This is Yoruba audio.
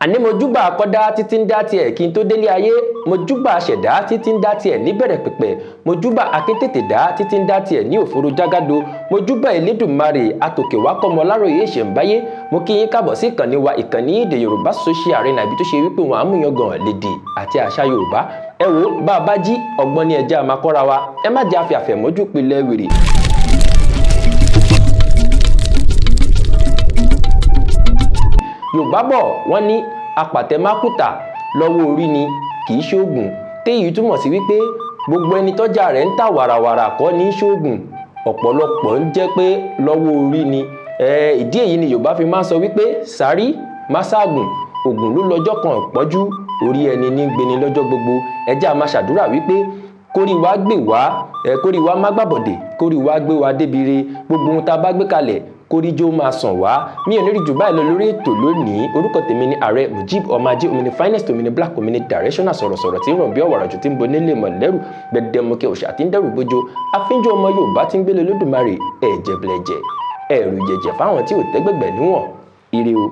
àní mojúbà akọ́dá títí ń dá tiẹ̀ kí n tó délé ayé, mojúbà aṣẹ̀dá títí ń dá tiẹ̀ níbẹ̀rẹ̀ pẹ̀pẹ̀, mojúbà akíntètè dá títí ń dá tiẹ̀ ní òfurú jágádó, mojúbà Elédùmarè atòkè wá kọ́mọ Aláròyé ìṣẹ̀ǹbáyé. Mo kí yín káàbọ̀ sí ìkànnì wa, ìkànnì èdè Yorùbá Social Arena, ibi tó ṣe wípé wọn á mú yangàn lédè àti àṣà Yorùbá. Ẹ wò bá a bá jí ọgbọ́n ní ẹja máa kọ́ra wa, ẹ má jẹ́ àfi àfẹ̀mọ́jú pilẹ̀ wèrè. Yorùbá bọ̀ wọ́n ní apàtẹ́mákùtà lọ́wọ́ orí ni kì í ṣoògùn, téyìí túmọ̀ sí wípé gbogbo ẹni tọ́jà rẹ̀ ń tà wàràwàrà kọ́ ní ṣoògùn, ọ̀pọ̀lọpọ̀ ń jẹ́ pé lọ́wọ́ orí ni. Ìdí èyí ni Yorùbá fi máa ń sọ wípé sárí má ságùn, ògùn ló lọ́jọ́ kan pọ́jú, orí ẹni ní gbéni lọ́jọ́ gbogbo. Ẹ jẹ́ á máa ṣàdúrà wípé kórí wa gbè wá, kórí wa má gbàbọ̀dè, kórí wa gbé wa débire, gbogbo ohun tá a bá gbé kalẹ̀ kóríjó máa sàn wá. Mi ò ní rí jù báyìí lọ lórí ètò lónìí. Orúkọ tèmi ni Ààrẹ Mujib ọmọ Ajé, omi ni finest, omi ni black, omi ni directional, sọ̀rọ̀sọ̀rọ̀ tí ń ràn bí ọ̀wàrà jù tí ń bo nílé mọ̀lẹ́rù, gbẹdẹmukẹ òṣà tí ń dẹ́rù bójó, afínjú ọmọ Yorùbá tí ń gbélé Olódùmarè, ẹ̀jẹ̀bẹ̀lẹ̀jẹ̀, ẹ̀rù jẹ̀jẹ̀ fáwọn tí ò tẹ́gbẹ̀gbẹ̀ níwọ̀n. Ire o.